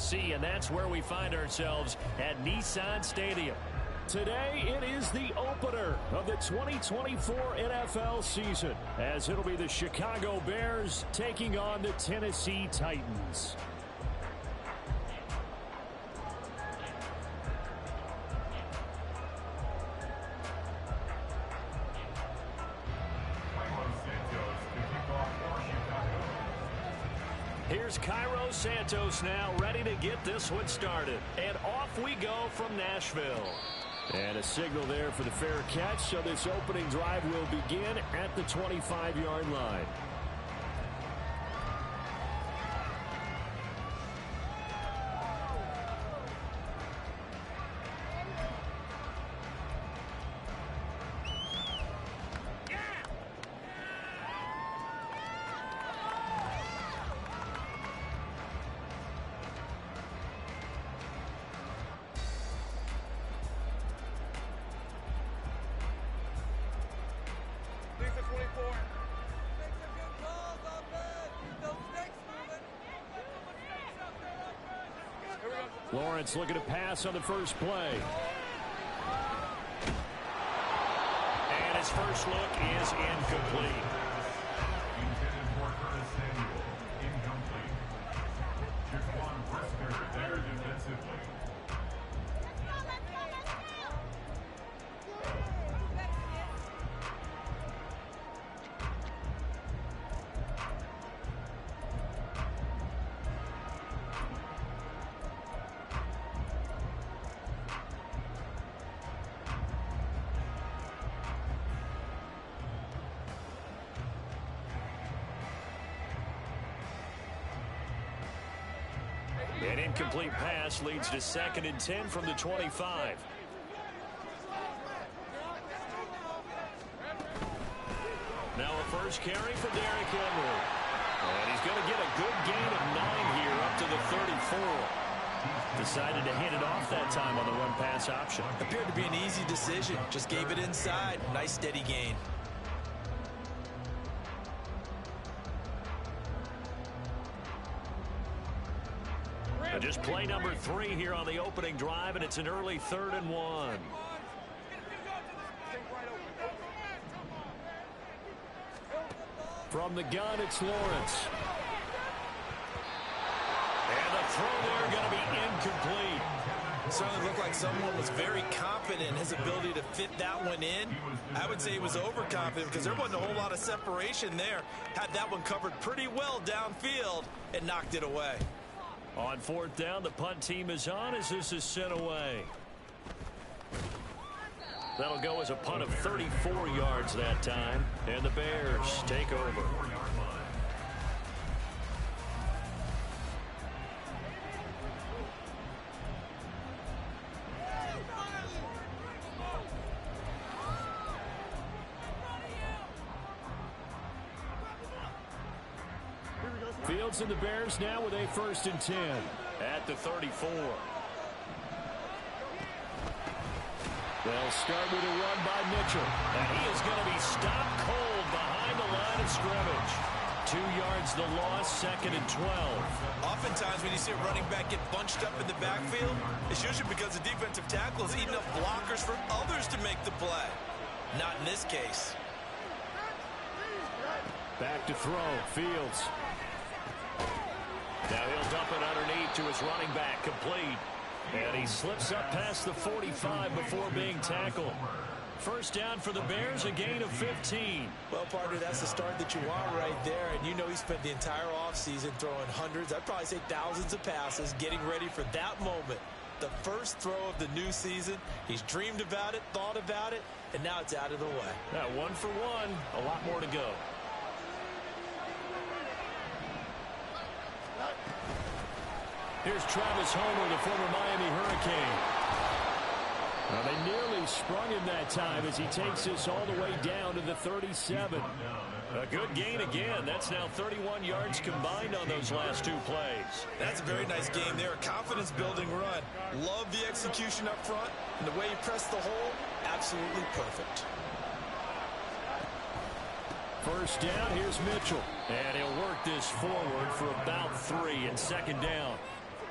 Tennessee, and that's where we find ourselves at Nissan Stadium. Today, it is the opener of the 2024 NFL season, as it'll be the Chicago Bears taking on the Tennessee Titans. Here's Cairo Santos now, ready to get this one started. And off we go from Nashville. And a signal there for the fair catch, so this opening drive will begin at the 25-yard line. Lawrence looking to pass on the first play. And his first look is incomplete. Intended for Curtis Samuel. Incomplete. Jaquan Brisker there defensively. An incomplete pass leads to 2nd and 10 from the 25. Now a first carry for Derrick Henry. And he's going to get a good gain of 9 here up to the 34. Decided to hit it off that time on the run-pass option. Appeared to be an easy decision. Just gave it inside. Nice steady gain. Just play number 3 here on the opening drive, and it's an early 3rd and 1. From the gun, it's Lawrence. And the throw there going to be incomplete. It certainly looked like someone was very confident in his ability to fit that one in. I would say he was overconfident because there wasn't a whole lot of separation there. Had that one covered pretty well downfield and knocked it away. On 4th down, the punt team is on as this is sent away. That'll go as a punt of 34 yards that time, and the Bears take over. Fields and the Bears now with a 1st and 10 at the 34. They'll start with a run by Mitchell, and he is going to be stopped cold behind the line of scrimmage. 2 yards the loss, 2nd and 12. Oftentimes when you see a running back get bunched up in the backfield, it's usually because the defensive tackle is eating up blockers for others to make the play. Not in this case. Back to throw, Fields. Now he'll dump it underneath to his running back, complete. And he slips up past the 45 before being tackled. 1st down for the Bears, a gain of 15. Well, partner, that's the start that you want right there. And you know he spent the entire offseason throwing hundreds, I'd probably say thousands of passes, getting ready for that moment. The first throw of the new season. He's dreamed about it, thought about it, and now it's out of the way. Now 1 for 1, a lot more to go. Here's Travis Homer, the former Miami Hurricane. Well, they nearly sprung him that time as he takes this all the way down to the 37. A good gain again. That's now 31 yards combined on those last 2 plays. That's a very nice game there. A confidence-building run. Love the execution up front. And the way he pressed the hole, absolutely perfect. 1st down, here's Mitchell. And he'll work this forward for about 3 and 2nd down.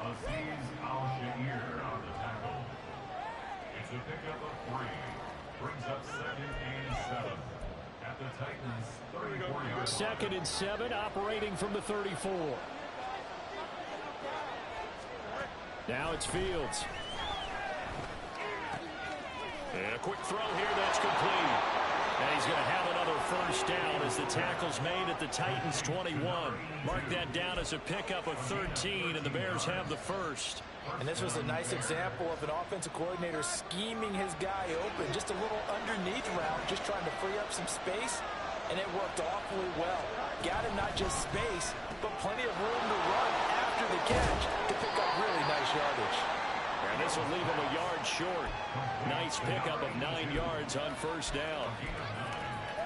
Aziz Al-Sha'ir on the tackle. It's a pickup of 3. Brings up 2nd and 7. At the Titans, 34 yards. 2nd and 7, operating from the 34. Now it's Fields. And a quick throw here, that's complete. And he's going to have another first down as the tackle's made at the Titans' 21. Mark that down as a pickup of 13, and the Bears have the first. And this was a nice example of an offensive coordinator scheming his guy open. Just a little underneath route, just trying to free up some space, and it worked awfully well. Got him not just space, but plenty of room to run after the catch to pick up really nice yardage. And this will leave him a yard short. Nice pickup of 9 yards on first down.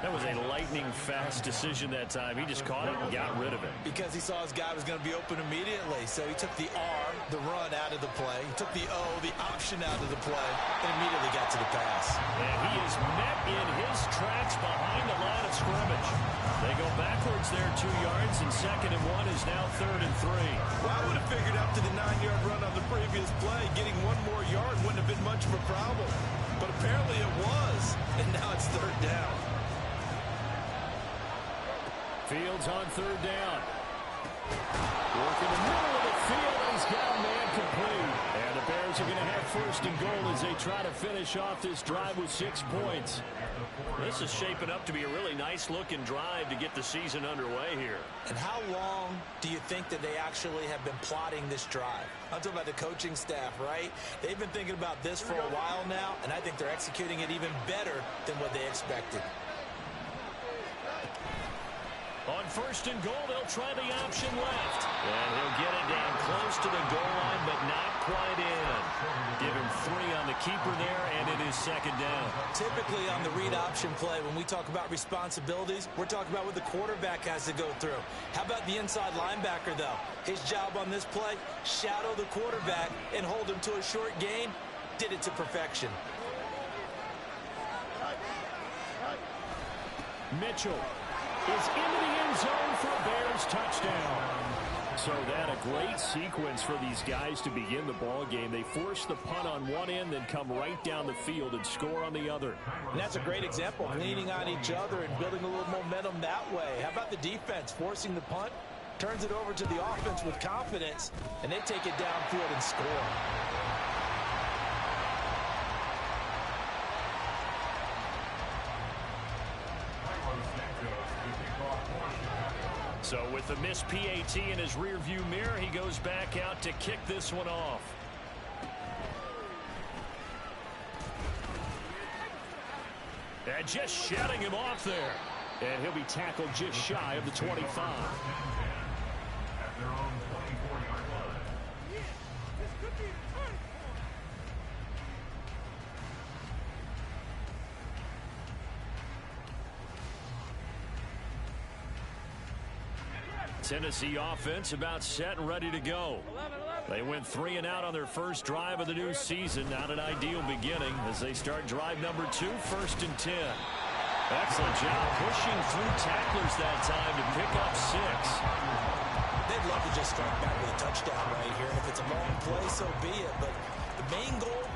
That was a lightning-fast decision that time. He just caught it and got rid of it. Because he saw his guy was going to be open immediately. So he took the R, the run, out of the play. He took the O, the option, out of the play, and immediately got to the pass. And he is met in his tracks behind the line of scrimmage. They go backwards there 2 yards, and 2nd and 1 is now 3rd and 3. Well, I would have figured after the 9-yard run on the previous play, getting 1 more yard wouldn't have been much of a problem. But apparently it was, and now it's 3rd down. Fields on 3rd down. Working the middle of the field, and he's got a man complete. And the Bears are going to have 1st and goal as they try to finish off this drive with 6 points. This is shaping up to be a really nice-looking drive to get the season underway here. And how long do you think that they actually have been plotting this drive? I'm talking about the coaching staff, right? They've been thinking about this for a while now, and I think they're executing it even better than what they expected. On 1st and goal, they'll try the option left. And he'll get it down close to the goal line, but not quite in. Give him 3 on the keeper there, and it is 2nd down. Typically on the read option play, when we talk about responsibilities, we're talking about what the quarterback has to go through. How about the inside linebacker, though? His job on this play, shadow the quarterback and hold him to a short gain. Did it to perfection. Mitchell is into the end zone for a Bears touchdown. So that a great sequence for these guys to begin the ball game. They force the punt on one end, then come right down the field and score on the other. And that's a great example of leaning on each other and building a little momentum that way. How about the defense forcing the punt, turns it over to the offense with confidence, and they take it downfield and score. So with the missed PAT in his rearview mirror, he goes back out to kick this one off. And just shutting him off there. And he'll be tackled just shy of the 25. At their own 24-yard line. Tennessee offense about set and ready to go. They went 3 and out on their first drive of the new season. Not an ideal beginning as they start drive number 2, 1st and 10. Excellent job pushing through tacklers that time to pick up 6. They'd love to just strike back with a touchdown right here. And if it's a long play, so be it. But the main goal,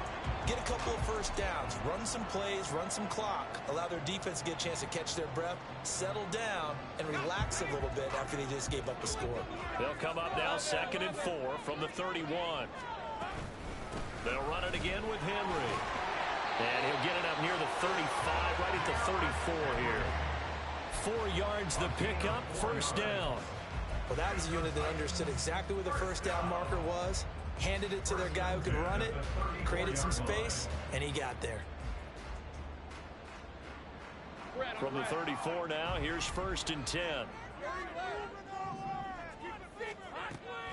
get a couple of first downs, run some plays, run some clock, allow their defense to get a chance to catch their breath, settle down, and relax a little bit after they just gave up a score. They'll come up now 2nd and 4 from the 31. They'll run it again with Henry. And he'll get it up near the 35, right at the 34 here. 4 yards the pickup, 1st down. Well, that was a unit that understood exactly where the first down marker was, handed it to their guy who could run it, created some space, and he got there. From the 34 now, here's 1st and 10.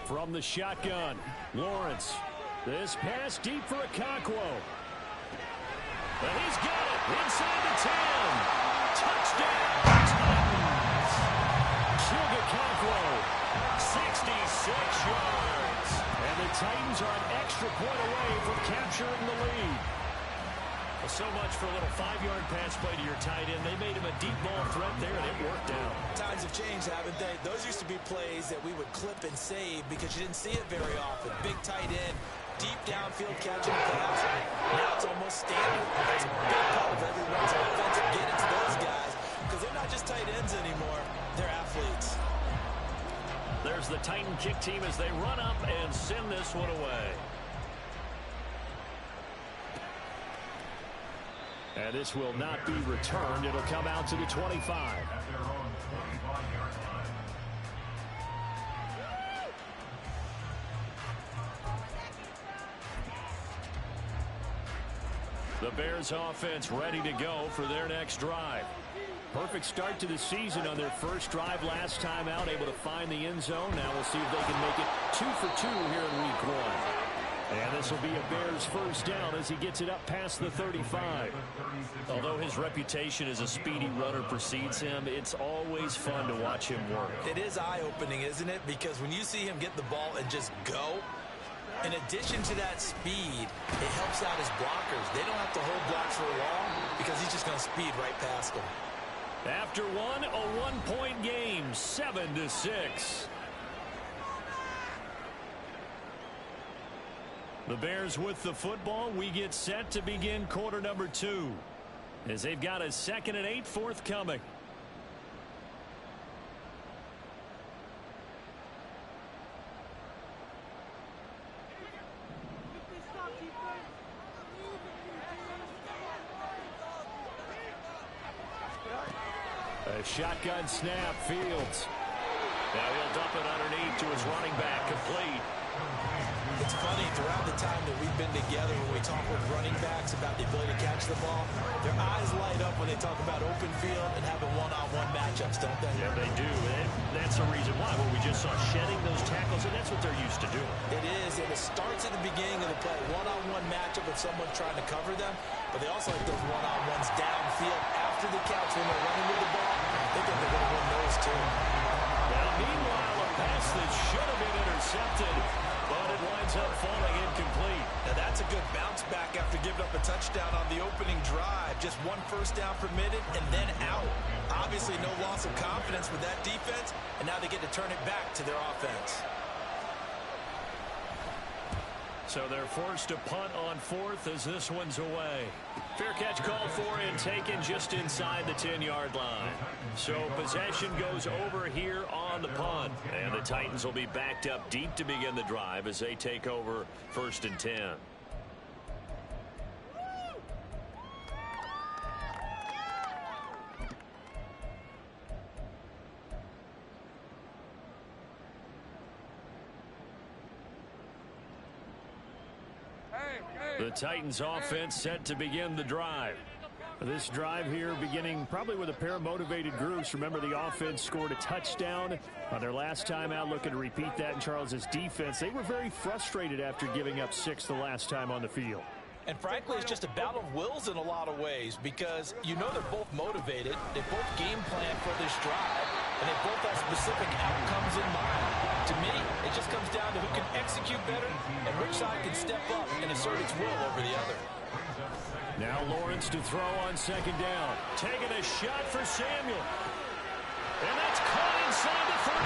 From the shotgun, Lawrence. This pass deep for Okonkwo. And he's got it inside the 10. Touchdown, Titans. Okonkwo, 66 yards. And the Titans are an extra point away from capturing the lead. Well, so much for a little 5-yard pass play to your tight end. They made him a deep ball threat there, and it worked out. Times have changed, haven't they? Those used to be plays that we would clip and save because you didn't see it very often. Big tight end, deep downfield catching a pass. Now it's almost standard. It's a big part of everyone's offense to get into those guys because they're not just tight ends anymore. They're athletes. There's the Titan kick team as they run up and send this one away. And this will not be returned. It'll come out to the 25. At their own 25-yard line. The Bears offense ready to go for their next drive. Perfect start to the season on their first drive last time out, able to find the end zone. Now we'll see if they can make it 2 for 2 here in week 1. And this will be a Bears first down as he gets it up past the 35. Although his reputation as a speedy runner precedes him, it's always fun to watch him work. It is eye-opening, isn't it? Because when you see him get the ball and just go, in addition to that speed, it helps out his blockers. They don't have to hold blocks for long because he's just going to speed right past them. After one, a one-point game, 7-6. The Bears with the football. We get set to begin quarter number 2 as they've got a 2nd and 8 forthcoming. A shotgun snap, Fields. Now he'll dump it underneath to his running back, complete. It's funny, throughout the time that we've been together, when we talk with running backs about the ability to catch the ball, their eyes light up when they talk about open field and having one-on-one matchups, don't they? Yeah, they do. And that's the reason why, where we just saw shedding those tackles, and that's what they're used to doing. It is, and it starts at the beginning of the play. One-on-one matchup with someone trying to cover them, but they also like those one-on-ones downfield after the catch when they're running with the ball. They think they're going to win those, too. Now, meanwhile, a pass that should have been intercepted, but it winds up falling incomplete. Now that's a good bounce back after giving up a touchdown on the opening drive. Just one first down permitted and then out. Obviously no loss of confidence with that defense, and now they get to turn it back to their offense. So they're forced to punt on 4th as this one's away. Fair catch called for and taken just inside the 10-yard line. So possession goes over here on the punt. And the Titans will be backed up deep to begin the drive as they take over 1st and 10. The Titans offense set to begin the drive. This drive here beginning probably with a pair of motivated groups. Remember, the offense scored a touchdown on their last time out, looking to repeat that in Charles's defense. They were very frustrated after giving up 6 the last time on the field. And frankly, it's just a battle of wills in a lot of ways because you know they're both motivated. They both game plan for this drive, and they both have specific outcomes in mind. To me, it just comes down to who can execute better and which side can step up and assert its will over the other. Now Lawrence to throw on 2nd down. Taking a shot for Samuel. And that's caught inside the 35.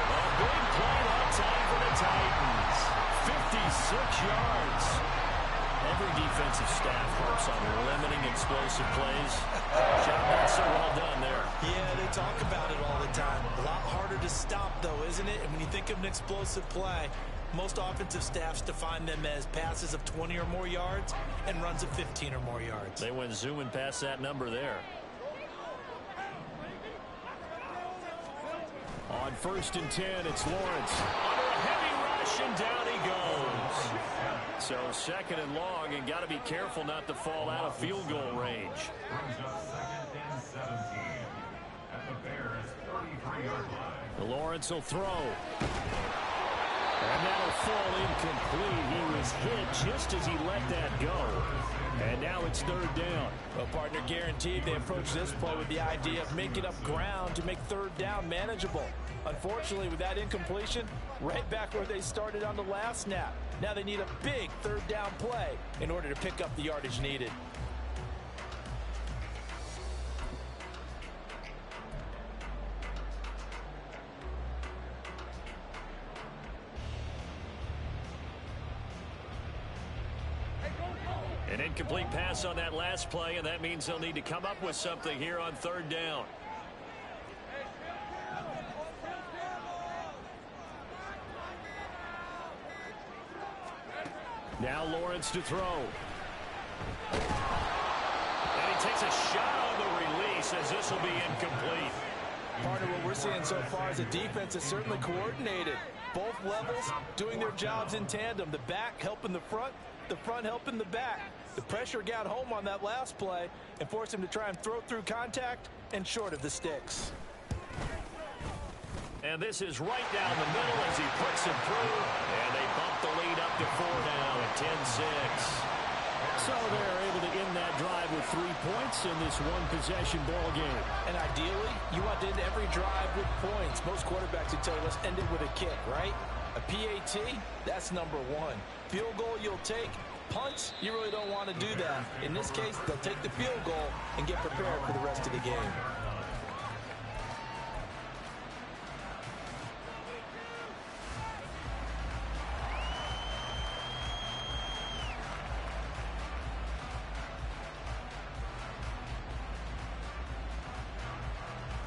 A big play that time for the Titans. 56 yards. Every defensive staff works on limiting explosive plays. Job not so well done there. Yeah, they talk about it all the time. A lot harder to stop, though, isn't it? And when you think of an explosive play, most offensive staffs define them as passes of 20 or more yards and runs of 15 or more yards. They went zooming past that number there. On 1st and 10, it's Lawrence. Under a heavy rush, and down he goes. So 2nd and long, and got to be careful not to fall out of field goal range. Brings up 2nd and 17 at the Bears' 33-yard line. Lawrence will throw. And that'll fall incomplete. He was hit just as he let that go. And now it's third down. Well, partner, guaranteed they approach this play with the idea of making up ground to make third down manageable. Unfortunately, with that incompletion, right back where they started on the last snap. Now they need a big third down play in order to pick up the yardage needed. An incomplete pass on that last play, and that means they'll need to come up with something here on third down. Now Lawrence to throw. And he takes a shot on the release as this will be incomplete. Partner, what we're seeing so far is the defense is certainly coordinated. Both levels doing their jobs in tandem. The back helping the front helping the back. The pressure got home on that last play and forced him to try and throw through contact and short of the sticks. And this is right down the middle as he puts it through. And they bump the lead up to 4 now at 10-6. So they're able to end that drive with 3 points in this one-possession ball game. And ideally, you want to end every drive with points. Most quarterbacks would tell you, let's end it with a kick, right? A PAT, that's number 1. Field goal you'll take. Punts, you really don't want to do that. In this case, they'll take the field goal and get prepared for the rest of the game.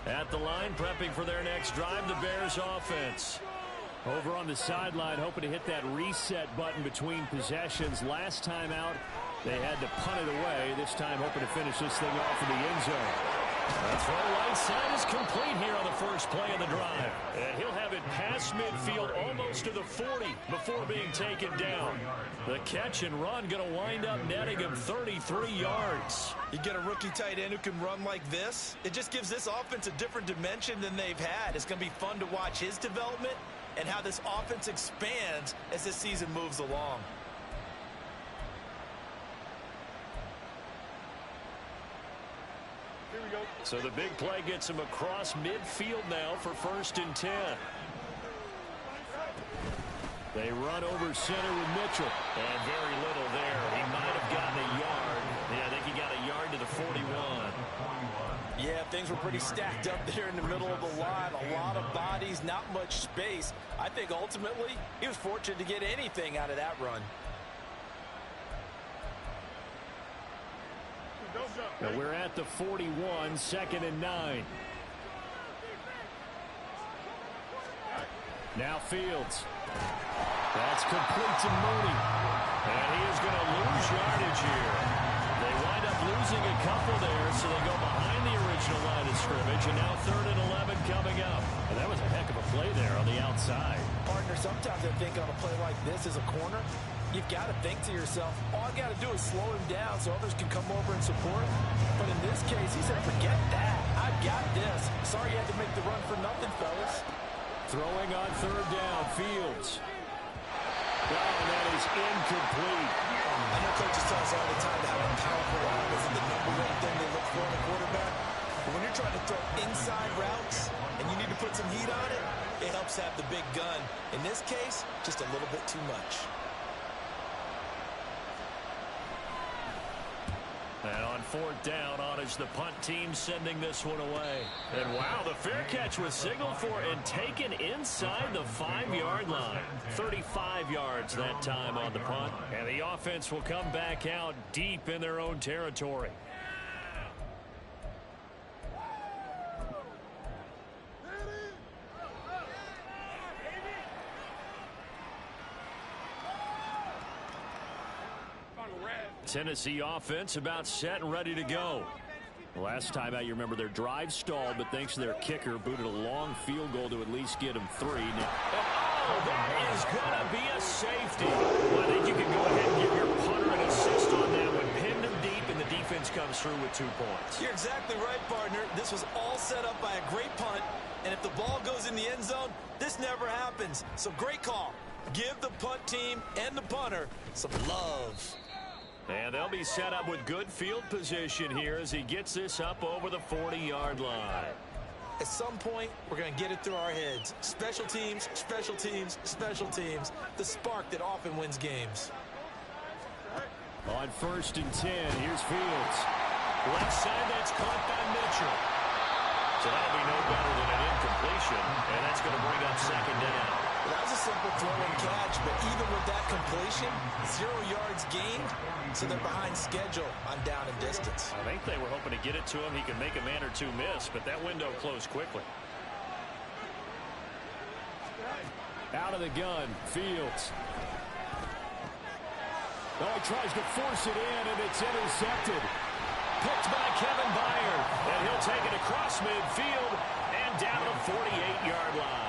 At the line, prepping for their next drive, the Bears offense. Over on the sideline, hoping to hit that reset button between possessions. Last time out, they had to punt it away. This time, hoping to finish this thing off in the end zone. The throw right side is complete here on the first play of the drive. And he'll have it past midfield, almost to the 40, before being taken down. The catch and run going to wind up netting him 33 yards. You get a rookie tight end who can run like this, it just gives this offense a different dimension than they've had. It's going to be fun to watch his development and how this offense expands as this season moves along. Here we go. So the big play gets him across midfield now for 1st and 10. They run over center with Mitchell. And very little there. He might have gotten a yard. Yeah, I think he got a yard to the 41. Yeah, things were pretty stacked up there in the middle of the line. A lot of bodies, not much space. I think ultimately he was fortunate to get anything out of that run. Now we're at the 41, 2nd and 9. Now Fields. That's complete to Mooney. And he is going to lose yardage here. They wind up losing a couple there, so they go behind the original line of scrimmage, and now 3rd and 11 coming up. And that was a heck of a play there on the outside. Partner, sometimes I think on a play like this as a corner, you've got to think to yourself, all I got to do is slow him down so others can come over and support. But in this case, he said, forget that. I've got this. Sorry you had to make the run for nothing, fellas. Throwing on 3rd down, Fields. Oh, that is incomplete. I know coaches tell us all the time how a powerful arm isn't the number one thing they look for in a quarterback. But when you're trying to throw inside routes and you need to put some heat on it, it helps have the big gun. In this case, just a little bit too much. And on 4th down, on is the punt team sending this one away. And wow, the fair catch was signaled for and taken inside the 5-yard line. 35 yards that time on the punt. And the offense will come back out deep in their own territory. Tennessee offense about set and ready to go. Last time out, you remember their drive stalled, but thanks to their kicker, booted a long field goal to at least get them 3. Oh, that is going to be a safety. Well, I think you can go ahead and give your punter an assist on that one. Pinned him deep, and the defense comes through with 2 points. You're exactly right, partner. This was all set up by a great punt, and if the ball goes in the end zone, this never happens. So great call. Give the punt team and the punter some love. And they'll be set up with good field position here as he gets this up over the 40-yard line. At some point, we're going to get it through our heads. Special teams, special teams, special teams. The spark that often wins games. On 1st and 10, here's Fields. Left side, that's caught by Mitchell. So that'll be no better than an incompletion, and that's going to bring up 2nd down. Well, that was a simple throw and catch, but even with that completion, 0 yards gained, so they're behind schedule on down and distance. I think they were hoping to get it to him. He could make a man or two miss, but that window closed quickly. Out of the gun, Fields. Oh, he tries to force it in, and it's intercepted. Picked by Kevin Byard, and he'll take it across midfield and down the 48-yard line.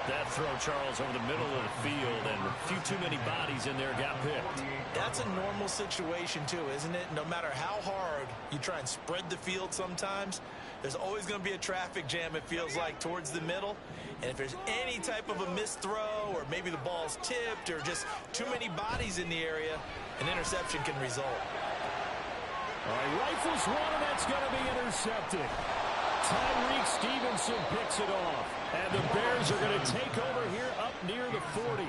That throw, Charles, over the middle of the field, and a few too many bodies in there got picked. That's a normal situation, too, isn't it? No matter how hard you try and spread the field sometimes, there's always going to be a traffic jam, it feels like, towards the middle. And if there's any type of a missed throw, or maybe the ball's tipped, or just too many bodies in the area, an interception can result. All right, rifles one, and that's going to be intercepted. Tyreek Stevenson picks it off. And the Bears are going to take over here up near the 40.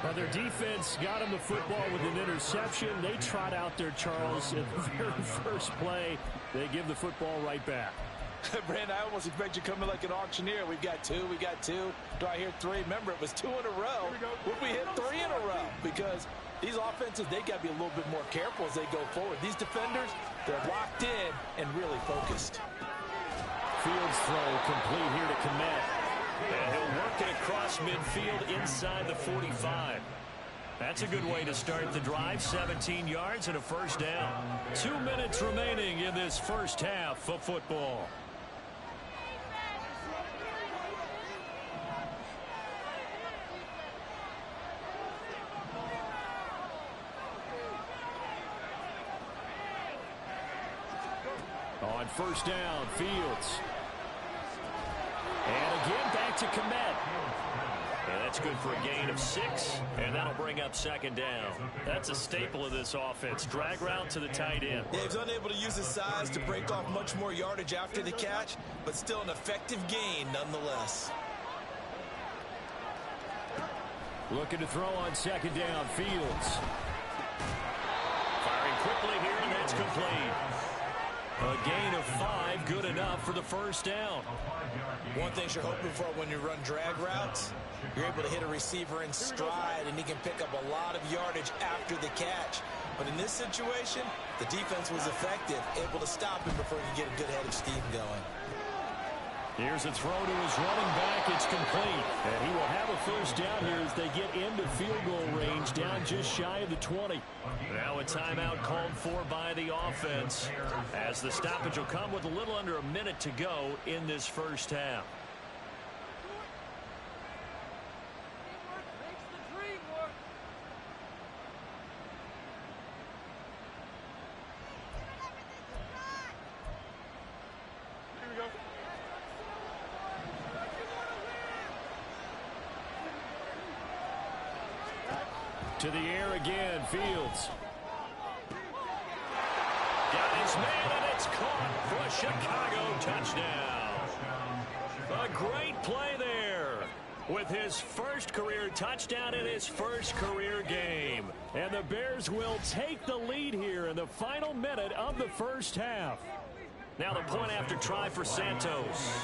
Now, their defense got him the football with an interception. They trot out there, Charles, in the very first play. They give the football right back. Brandon, I almost expect you to come in like an auctioneer. We've got two. Do I hear three? Remember, it was 2 in a row. Would we hit 3 in a row? Because these offenses, they got to be a little bit more careful as they go forward. These defenders, they're locked in and really focused. Fields throw complete here to Kmet. And he'll work it across midfield inside the 45. That's a good way to start the drive. 17 yards and a first down. 2 minutes remaining in this first half of football. On 1st down, Fields. And again, back to Kmet. And that's good for a gain of 6, and that'll bring up 2nd down. That's a staple of this offense. Drag route to the tight end. Yeah, he's unable to use his size to break off much more yardage after the catch, but still an effective gain nonetheless. Looking to throw on 2nd down, Fields. Firing quickly here, and that's complete. A gain of 5, good enough for the first down. One thing you're hoping for when you run drag routes, you're able to hit a receiver in stride, and he can pick up a lot of yardage after the catch. But in this situation, the defense was effective, able to stop him before he could get a good head of steam going. Here's a throw to his running back. It's complete. And he will have a first down here as they get into field goal range, down just shy of the 20. Now a timeout called for by the offense, as the stoppage will come with a little under a minute to go in this first half. To the air again, Fields. Got his man, and it's caught for a Chicago touchdown. A great play there with his first career touchdown in his first career game. And the Bears will take the lead here in the final minute of the first half. Now the point after try for Santos.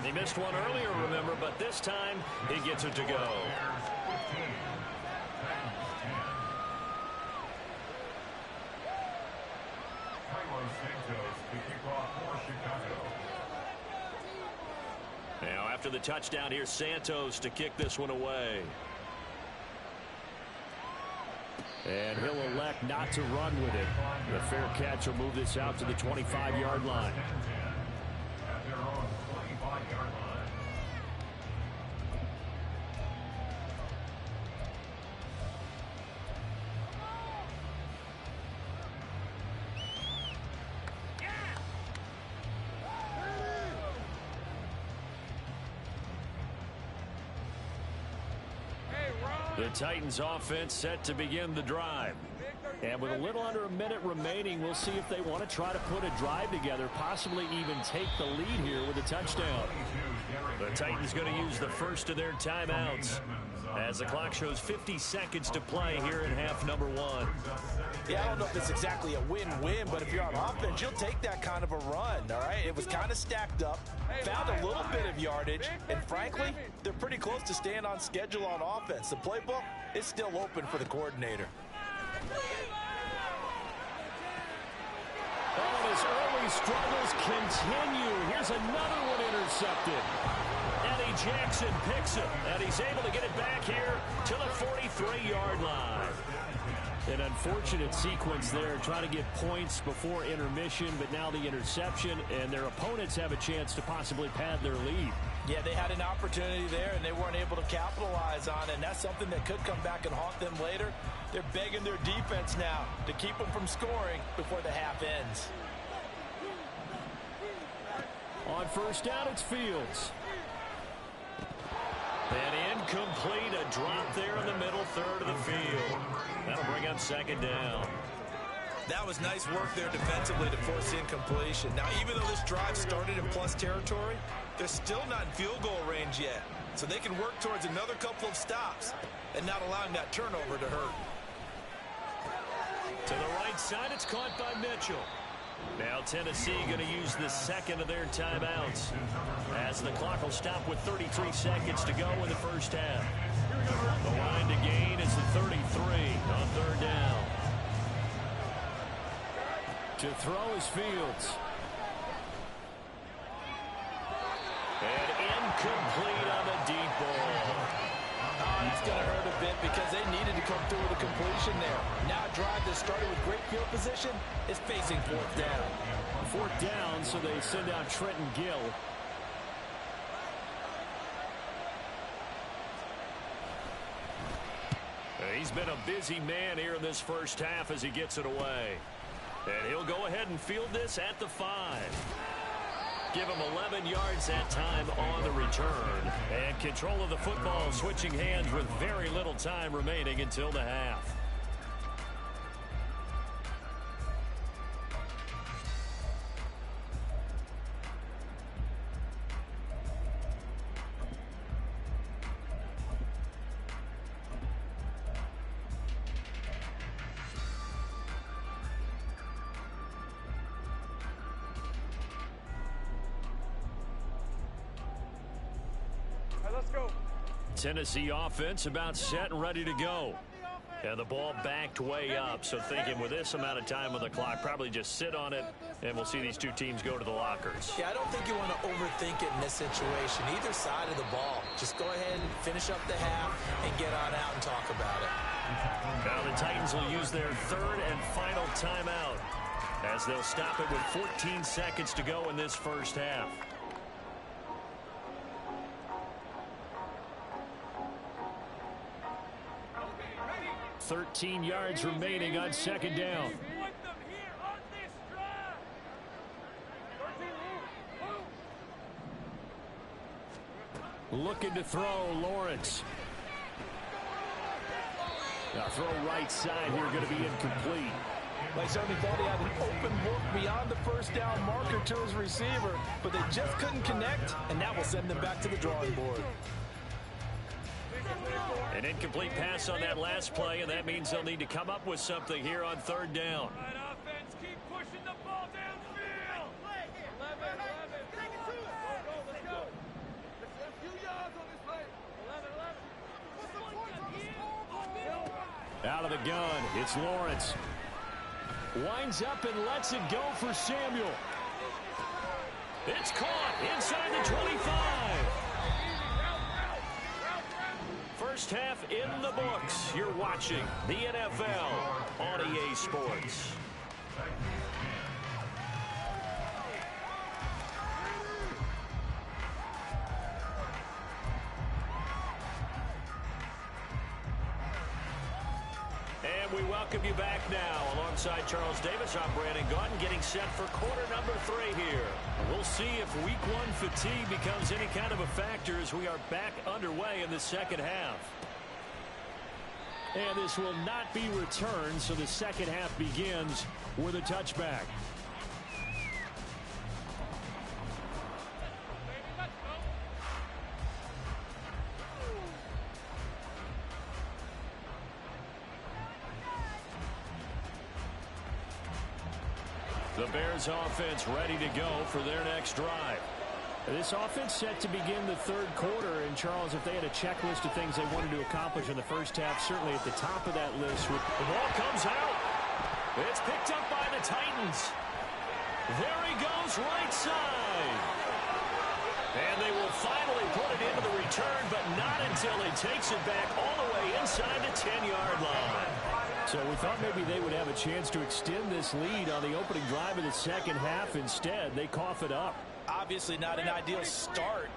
He missed one earlier, remember, but this time he gets it to go. Now after the touchdown, here's Santos to kick this one away. And he'll elect not to run with it. The fair catch will move this out to the 25-yard line. The Titans offense set to begin the drive. And with a little under a minute remaining, we'll see if they want to try to put a drive together, possibly even take the lead here with a touchdown. The Titans going to use the first of their timeouts as the clock shows 50 seconds to play here in half number 1. Yeah, I don't know if it's exactly a win-win, but if you're on offense, you'll take that kind of a run, all right? It was kind of stacked up, found a little bit of yardage, and frankly, they're pretty close to staying on schedule on offense. The playbook is still open for the coordinator. Oh, his early struggles continue. Here's another one intercepted. Eddie Jackson picks it, and he's able to get it back here to the 43-yard line. An unfortunate sequence there, trying to get points before intermission, but now the interception, and their opponents have a chance to possibly pad their lead. Yeah, they had an opportunity there, and they weren't able to capitalize on it, and that's something that could come back and haunt them later. They're begging their defense now to keep them from scoring before the half ends. On first down, it's Fields. And incomplete, a drop there in the middle third of the field. That'll bring up second down. That was nice work there defensively to force incompletion. Now, even though this drive started in plus territory, they're still not in field goal range yet. So they can work towards another couple of stops and not allowing that turnover to hurt. To the right side, it's caught by Mitchell. Now Tennessee going to use the second of their timeouts as the clock will stop with 33 seconds to go in the first half. The line to gain is the 33 on third down. To throw is Fields. And incomplete on the deep ball. Oh, that's going to hurt a bit because they needed to come through with a completion there. Now a drive that started with great field position is facing fourth down. Fourth down, so they send out Trenton Gill. He's been a busy man here in this first half as he gets it away. And he'll go ahead and field this at the 5. Give him 11 yards that time on the return. And control of the football switching hands with very little time remaining until the half. Tennessee offense about set and ready to go. And the ball backed way up, so thinking with this amount of time on the clock, probably just sit on it, and we'll see these two teams go to the lockers. Yeah, I don't think you want to overthink it in this situation, either side of the ball. Just go ahead and finish up the half and get on out and talk about it. Now the Titans will use their third and final timeout as they'll stop it with 14 seconds to go in this first half. 13 yards remaining on second down. Looking to throw, Lawrence. Now throw right side here, going to be incomplete. They certainly thought he had an open look beyond the first down marker to his receiver, but they just couldn't connect, and that will send them back to the drawing board. An incomplete pass on that last play, and that means they'll need to come up with something here on third down. Offense, keep pushing the ball downfield. 11. Let's go. A few yards on this play. 11. Out of the gun, it's Lawrence. Winds up and lets it go for Samuel. It's caught inside the 25. First half in the books. You're watching the NFL on EA Sports. And we welcome you back now. Alongside Charles Davis, I'm Brandon Gaudin, getting set for quarter number 3 here. We'll see if week 1 fatigue becomes any kind of a factor as we are back underway in the second half. And this will not be returned, so the second half begins with a touchback. The Bears offense ready to go for their next drive. This offense set to begin the third quarter. And, Charles, if they had a checklist of things they wanted to accomplish in the first half, certainly at the top of that list. The ball comes out. It's picked up by the Titans. There he goes, right side. And they will finally put it into the return, but not until he takes it back all the way inside the 10-yard line. So we thought maybe they would have a chance to extend this lead on the opening drive of the second half. Instead, they cough it up. Obviously not an ideal start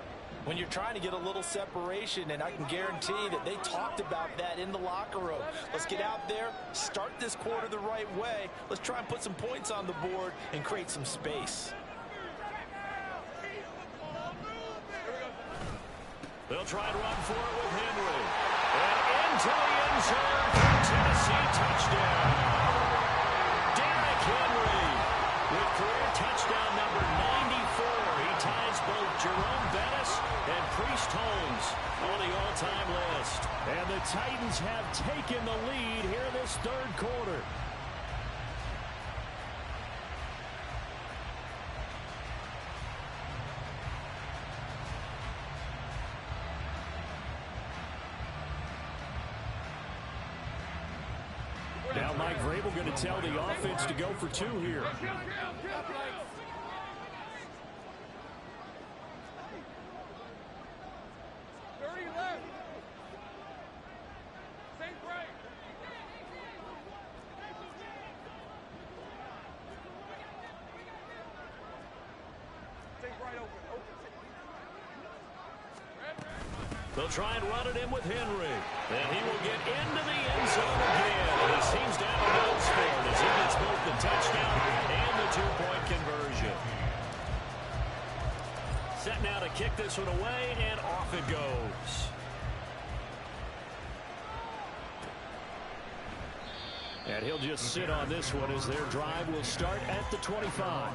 when you're trying to get a little separation, and I can guarantee that they talked about that in the locker room. Let's get out there, start this quarter the right way. Let's try and put some points on the board and create some space. They'll try and run for it with Henry. And into the end zone for Tennessee touchdown. Derrick Henry with career touchdown number 94. He ties both Jerome Bettis and Priest Holmes on the all-time list. And the Titans have taken the lead here this third quarter. Now Mike Vrabel going to tell the offense to go for two here. 30 left. Same break. Take right open. They'll try and run it in with Henry. And he will get into the end zone again. And he seems to have a nose for it as he gets both the touchdown and the two-point conversion. Set now to kick this one away, and off it goes. And he'll just sit on this one as their drive will start at the 25.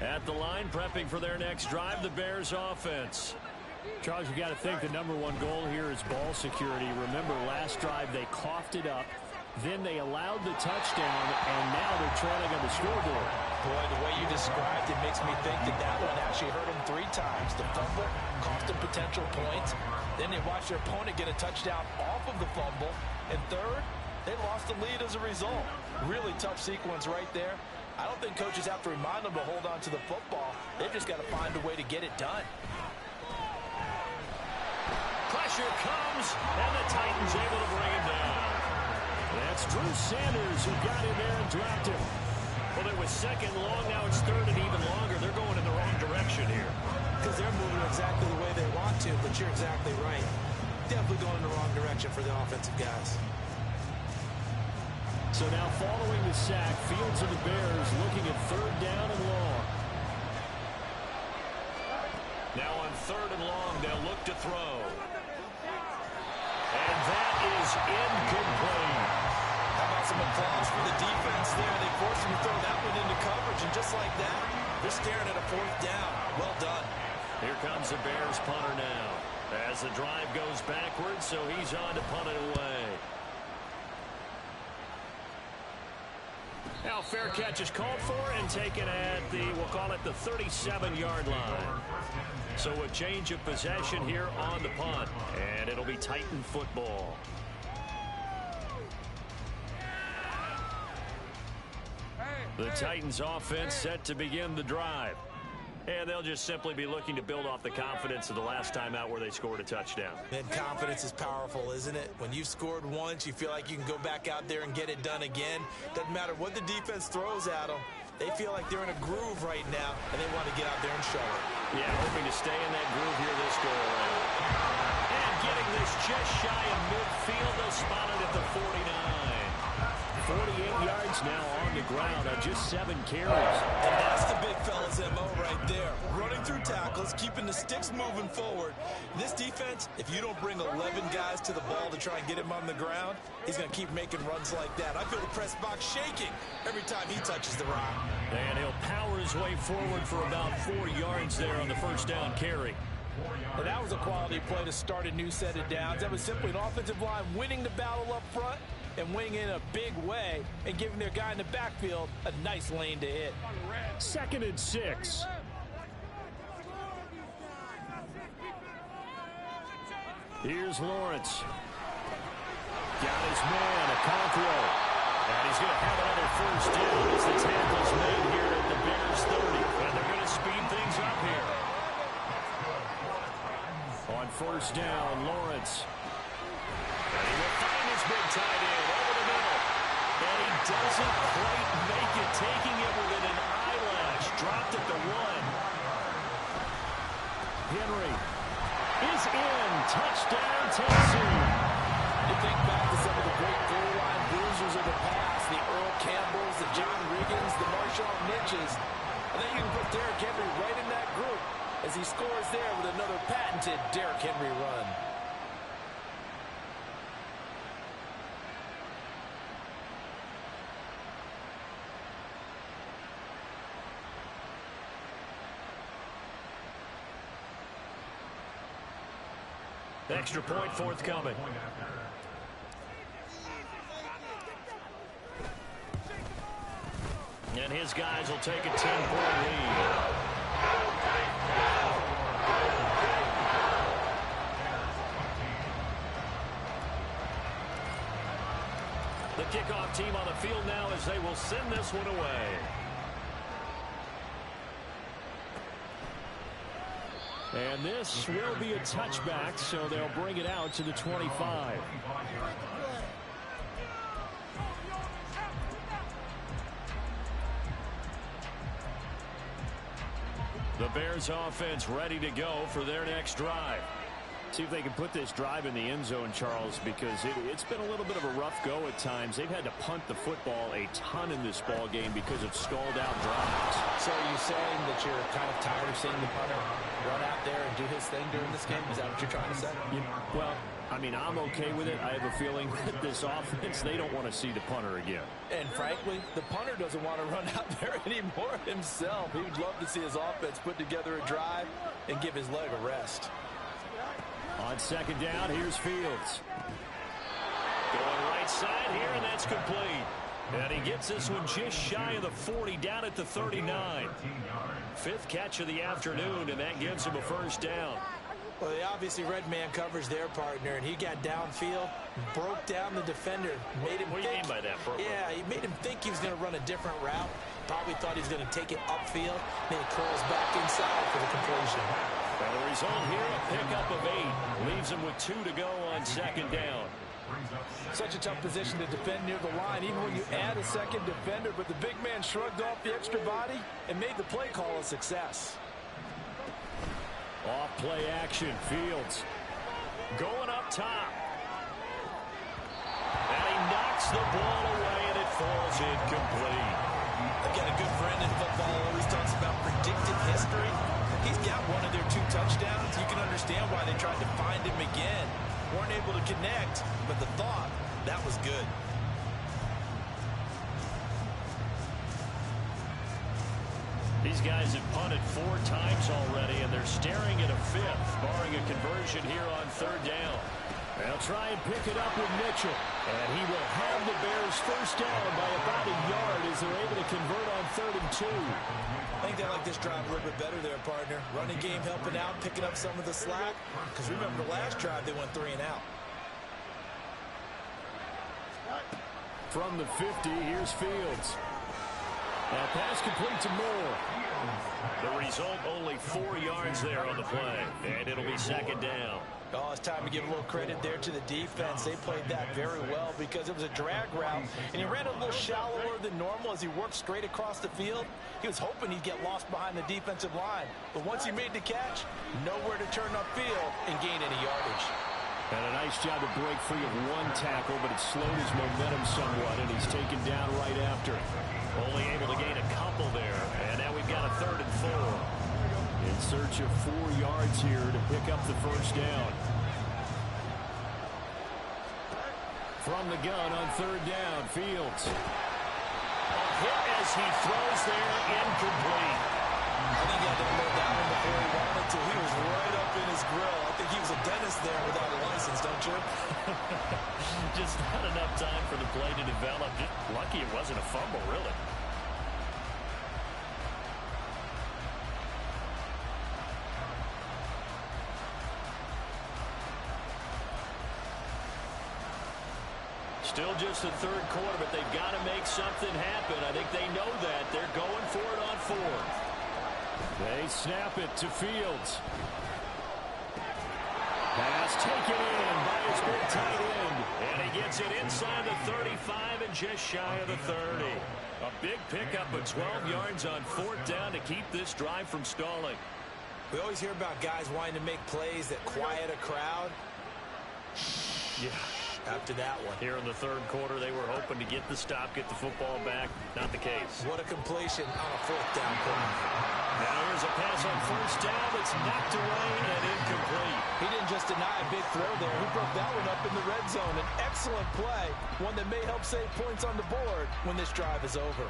At the line, prepping for their next drive, the Bears offense. Charles, you got to think the number one goal here is ball security. Remember, last drive they coughed it up, then they allowed the touchdown, and now they're trailing on the scoreboard. Boy, the way you described it makes me think that that one actually hurt them 3 times. The fumble cost them potential points. Then they watched their opponent get a touchdown off of the fumble. And third, they lost the lead as a result. Really tough sequence right there. I don't think coaches have to remind them to hold on to the football. They've just got to find a way to get it done. Pressure comes, and the Titans able to bring him down. That's Drew Sanders who got in there and dropped him. Well, it was second long. Now it's third and even longer. They're going in the wrong direction here. Because they're moving exactly the way they want to, but you're exactly right. Definitely going in the wrong direction for the offensive guys. So now following the sack, Fields of the Bears looking at third down and long. Now on third and long, they'll look to throw. And that is incomplete. How about some applause for the defense there? They forced him to throw that one into coverage, and just like that, they're staring at a fourth down. Well done. Here comes the Bears punter now. As the drive goes backwards, so he's on to punt it away. Now fair catch is called for and taken at the, we'll call it the 37-yard line. So a change of possession here on the punt, and it'll be Titan football. The Titans offense set to begin the drive. And they'll just simply be looking to build off the confidence of the last time out where they scored a touchdown. And confidence is powerful, isn't it? When you've scored once, you feel like you can go back out there and get it done again. Doesn't matter what the defense throws at them. They feel like they're in a groove right now, and they want to get out there and show it. Yeah, hoping to stay in that groove here this go around. And getting this just shy of midfield. They'll spot it at the 49. 48 yards now on the ground on just 7 carries. And that's the big fella's MO right there. Running through tackles, keeping the sticks moving forward. This defense, if you don't bring 11 guys to the ball to try and get him on the ground, he's going to keep making runs like that. I feel the press box shaking every time he touches the rock. And he'll power his way forward for about 4 yards there on the first down carry. And that was a quality play to start a new set of downs. That was simply an offensive line winning the battle up front and winning in a big way and giving their guy in the backfield a nice lane to hit. 2nd and 6. Here's Lawrence. Got his man, Okonkwo. And he's going to have another first down as the tackle's made here at the Bears 30. And they're going to speed things up here. On first down, Lawrence. And he will find his big tight end over the middle. And he doesn't quite make it, taking it within an eyelash. Dropped at the 1. Henry is in. Touchdown, Tennessee. You think back to some of the great goal line bruisers of the past, the Earl Campbells, the John Riggins, the Marshawn Lynches. I think you can put Derrick Henry right in that group as he scores there with another patented Derrick Henry run. Extra point forthcoming. And his guys will take a 10-point lead. The kickoff team on the field now as they will send this one away. And this will be a touchback, so they'll bring it out to the 25. The Bears offense ready to go for their next drive. See if they can put this drive in the end zone, Charles, because it's been a little bit of a rough go at times. They've had to punt the football a ton in this ball game because of stalled out drives. So are you saying that you're kind of tired of seeing the punter run out there and do his thing during this game? Is that what you're trying to say? Well, I mean, I'm okay with it. I have a feeling that this offense, they don't want to see the punter again. And frankly, the punter doesn't want to run out there anymore himself. He would love to see his offense put together a drive and give his leg a rest. On second down, here's Fields. Going right side here, and that's complete. And he gets this one just shy of the 40, down at the 39. 5th catch of the afternoon, and that gives him a first down. Well, they obviously read man coverage their partner, and he got downfield, broke down the defender, made him What do you mean by that, Brooklyn? Yeah, he made him think he was going to run a different route. Probably thought he was going to take it upfield. Then he curls back inside for the completion. Well, the result here, a pickup of 8. Leaves him with 2 to go on second down. Such a tough position to defend near the line, even when you add a second defender. But the big man shrugged off the extra body and made the play call a success. Off play action, Fields. Going up top. And he knocks the ball away, and it falls incomplete. Again, a good friend in football always talks about predictive history. He's got one of their 2 touchdowns. You can understand why they tried to find him again. Weren't able to connect, but the thought, that was good. These guys have punted 4 times already, and they're staring at a 5th, barring a conversion here on third down. They'll try and pick it up with Mitchell, and he will have the Bears first down by about a yard as they're able to convert on 3rd and 2. I think they like this drive a little bit better there, partner. Running game helping out, picking up some of the slack. Because remember, the last drive they went 3 and out. From the 50, here's Fields. Now pass complete to Moore. The result, only 4 yards there on the play, and it'll be second down. Oh, it's time to give a little credit there to the defense. They played that very well because it was a drag route, and he ran a little shallower than normal as he worked straight across the field. He was hoping he'd get lost behind the defensive line, but once he made the catch, nowhere to turn upfield and gain any yardage. And a nice job to break free of 1 tackle, but it slowed his momentum somewhat, and he's taken down right after. Only able to gain a couple there, and now we've got a 3rd and 4. In search of 4 yards here to pick up the first down. From the gun on 3rd down, Fields. A hit as he throws there, incomplete. I think he had to load that one before he wanted to. He was right up in his grill. I think he was a dentist there without a license, don't you? Just not enough time for the play to develop. Just lucky it wasn't a fumble, really. Still just the 3rd quarter, but they've got to make something happen. I think they know that. They're going for it on 4th. They snap it to Fields. Pass taken in by his big tight end. And he gets it inside the 35 and just shy of the 30. A big pickup of 12 yards on 4th down to keep this drive from stalling. We always hear about guys wanting to make plays that quiet a crowd. Yeah. After that one. Here in the 3rd quarter, they were hoping to get the stop, get the football back. Not the case. What a completion on a 4th down play. Now here's a pass on 1st down that's knocked away and incomplete. He didn't just deny a big throw there. He broke that one up in the red zone. An excellent play. One that may help save points on the board when this drive is over.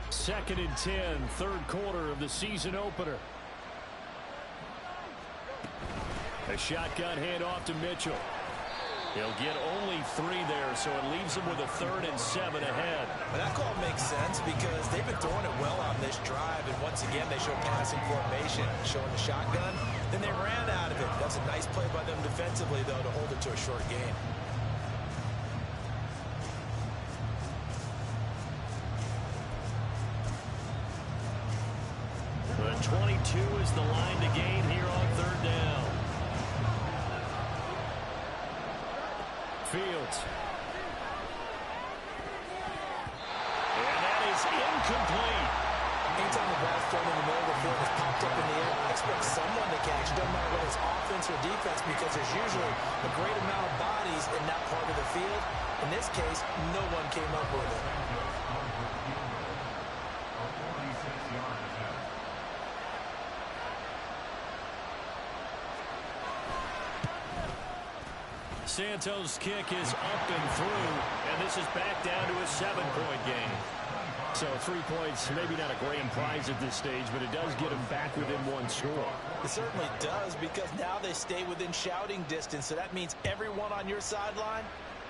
Second and 10, 3rd quarter of the season opener. A shotgun handoff to Mitchell. He'll get only 3 there, so it leaves him with a 3rd and 7 ahead. Well, that call makes sense because they've been throwing it well on this drive, and once again they show passing formation, showing the shotgun. Then they ran out of it. That's a nice play by them defensively, though, to hold it to a short gain. The 22 is the line to gain here on 3rd down. Fields. And that is incomplete. Anytime the ball's thrown in the middle of the field, it's popped up in the air, expect someone to catch. It doesn't matter whether it's offense or defense because there's usually a great amount of bodies in that part of the field. In this case, no one came up with it. Santos' kick is up and through, and this is back down to a 7-point game. So 3 points, maybe not a grand prize at this stage, but it does get them back within 1 score. It certainly does because now they stay within shouting distance, so that means everyone on your sideline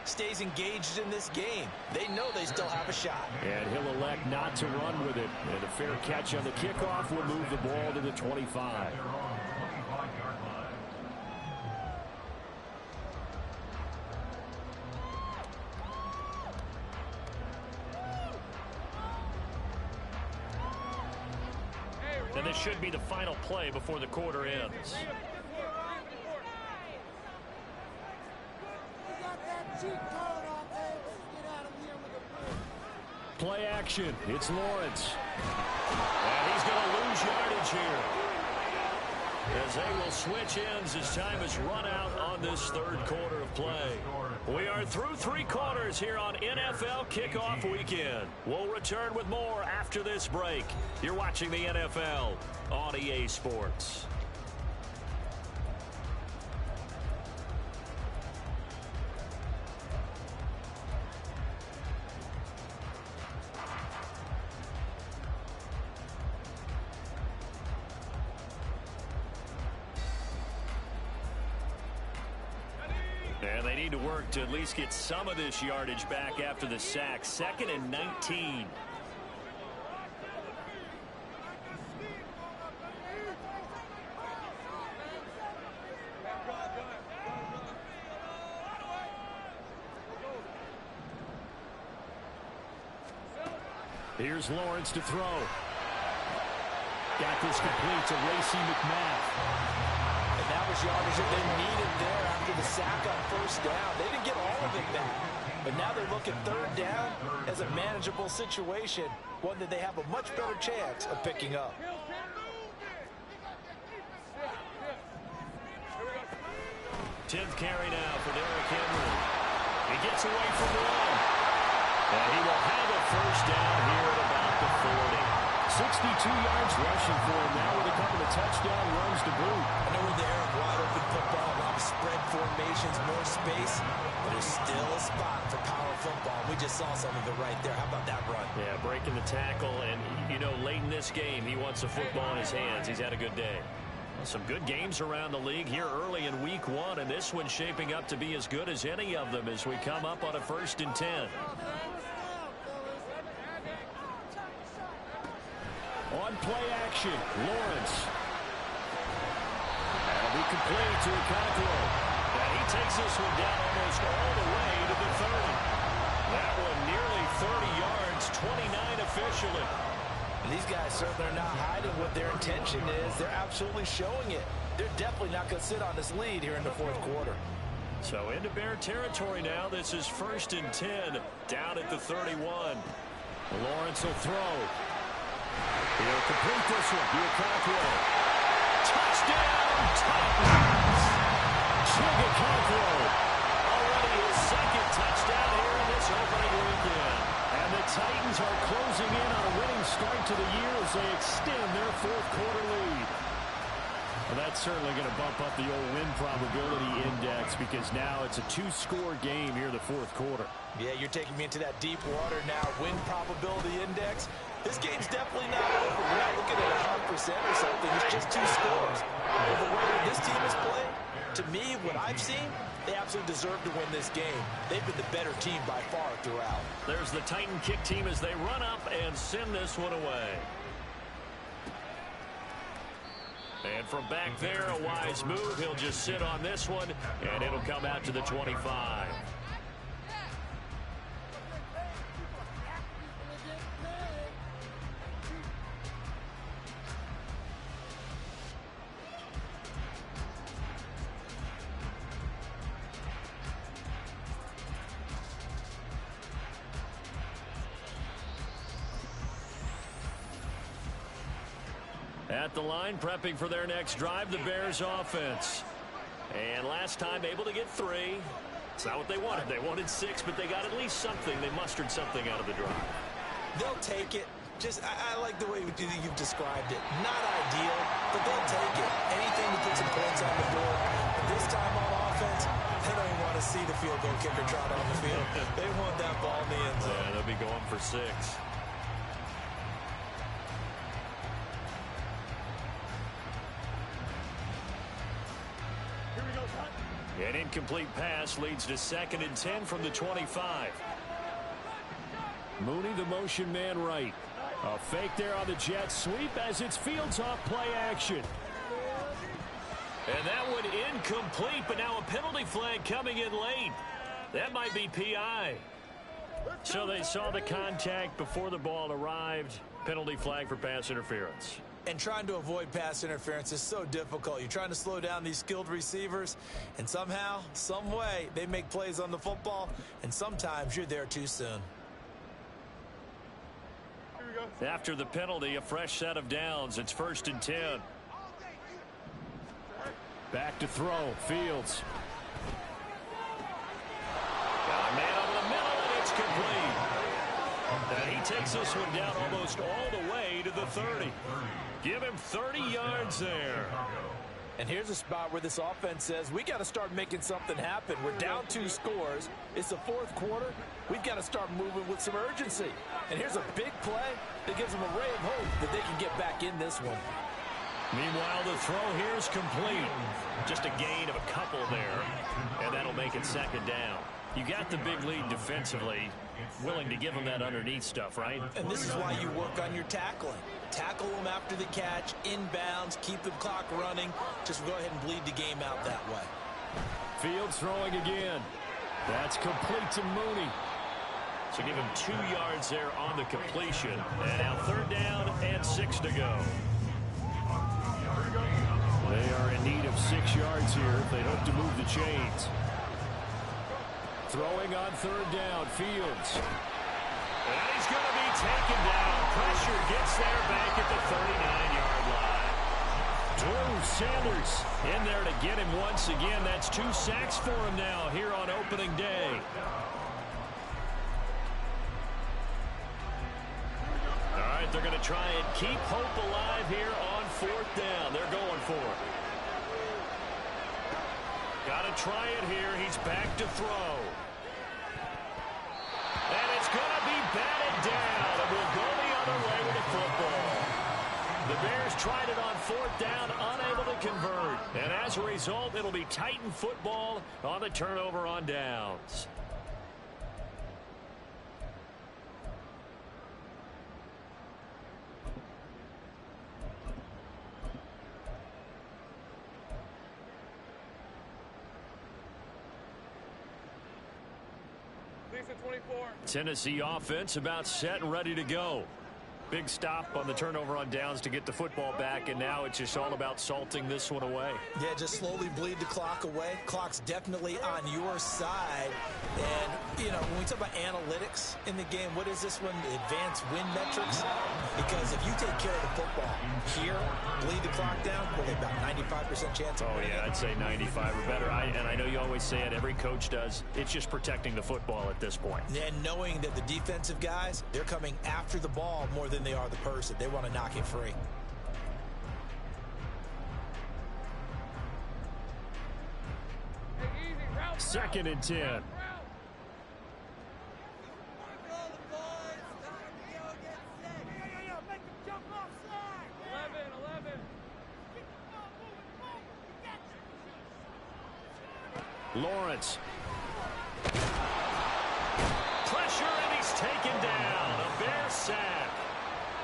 stays engaged in this game. They know they still have a shot. And he'll elect not to run with it. And a fair catch on the kickoff will move the ball to the 25. And this should be the final play before the quarter ends. Play action. It's Lawrence. And he's going to lose yardage here, as they will switch ends as time is run out on this 3rd quarter of play. We are through 3 quarters here on NFL Kickoff Weekend. We'll return with more after this break. You're watching the NFL on EA Sports. And they need to work to at least get some of this yardage back after the sack. 2nd and 19. Here's Lawrence to throw. Got this complete to Racey McMath. And that was yardage that they needed there after the sack on first down. They didn't get all of it back. But now they're looking third down as a manageable situation, one that they have a much better chance of picking up. 10th carry now for Derrick Henry. He gets away from one. And he will have a first down here at about the 40. 62 yards rushing for him now with a couple of touchdown runs to boot. I know we're there in wide open football, a lot of spread formations, more space, but there's still a spot for power football. We just saw some of it right there. How about that run? Yeah, breaking the tackle, and, you know, late in this game, he wants the football in his hands. He's had a good day. Some good games around the league here early in week 1, and this one's shaping up to be as good as any of them as we come up on a 1st and 10. On play action, Lawrence. That'll be complete to Okonkwo. And he takes this one down almost all the way to the 30. That one nearly 30 yards, 29 officially. And these guys certainly are not hiding what their intention is. They're absolutely showing it. They're definitely not going to sit on this lead here in the 4th quarter. So into Bear territory now. This is 1st and 10 down at the 31. Lawrence will throw. He'll complete this one. Okonkwo. Touchdown, Titans! Chig Okonkwo. Already his 2nd touchdown here in this opening weekend. And the Titans are closing in on a winning start to the year as they extend their 4th quarter lead. Well, that's certainly going to bump up the old win probability index because now it's a 2-score game here in the 4th quarter. Yeah, you're taking me into that deep water now. Win probability index. This game's definitely not over. We're not looking at 100% or something. It's just 2 scores. But the way that this team has played, to me, what I've seen, they absolutely deserve to win this game. They've been the better team by far throughout. There's the Titan kick team as they run up and send this one away. And from back there, a wise move. He'll just sit on this one, and it'll come out to the 25. At the line, prepping for their next drive, the Bears offense. And last time able to get 3. It's not what they wanted. They wanted 6, but they got at least something. They mustered something out of the drive. They'll take it. I like the way you've described it. Not ideal, but they'll take it. Anything to put some points on the board. But this time on offense, they don't even want to see the field goal kicker trot on the field. They want that ball in the end zone. Yeah, they'll be going for 6. An incomplete pass leads to 2nd and 10 from the 25. Mooney, the motion man right. A fake there on the jet sweep as it's Fields off play action. And that one incomplete, but now a penalty flag coming in late. That might be PI. So they saw the contact before the ball arrived. Penalty flag for pass interference. And trying to avoid pass interference is so difficult. You're trying to slow down these skilled receivers, and somehow, some way, they make plays on the football, and sometimes you're there too soon. After the penalty, a fresh set of downs. It's 1st and 10. Back to throw. Fields. Got a man over the middle, and it's complete. And he takes this one down almost all the way to the 30. Give him 30 yards there. And here's a spot where this offense says, we got to start making something happen. We're down 2 scores. It's the 4th quarter. We've got to start moving with some urgency. And here's a big play that gives them a ray of hope that they can get back in this one. Meanwhile, the throw here is complete. Just a gain of a couple there, and that'll make it 2nd down. You got the big lead defensively, willing to give them that underneath stuff, right? And this is why you work on your tackling. Tackle them after the catch, inbounds, keep the clock running. Just go ahead and bleed the game out that way. Fields throwing again. That's complete to Mooney. So give him 2 yards there on the completion. And now 3rd down and 6 to go. They are in need of 6 yards here if they hope to move the chains. Throwing on 3rd down, Fields. And he's going to be taken down. Pressure gets there back at the 39-yard line. Drew Sanders in there to get him once again. That's 2 sacks for him now here on opening day. All right, they're going to try and keep hope alive here on 4th down. They're going for it. Got to try it here. He's back to throw. And it's going to be batted down. And we'll go the other way with the football. The Bears tried it on 4th down, unable to convert. And as a result, it'll be Titan football on the turnover on downs. Tennessee offense about set and ready to go. Big stop on the turnover on downs to get the football back, and now it's just all about salting this one away. Yeah, just slowly bleed the clock away. Clock's definitely on your side. And, you know, when we talk about analytics in the game, what is this one? The advanced win metrics? Because if you take care of the football here, bleed the clock down, we'll get about 95% chance of winning. Yeah, I'd say 95 or better. And I know you always say it, every coach does. It's just protecting the football at this point. And knowing that the defensive guys, they're coming after the ball more than they are the person. They want to knock it free. Second and 10. Lawrence. Pressure, and he's taken down. A Bear sack.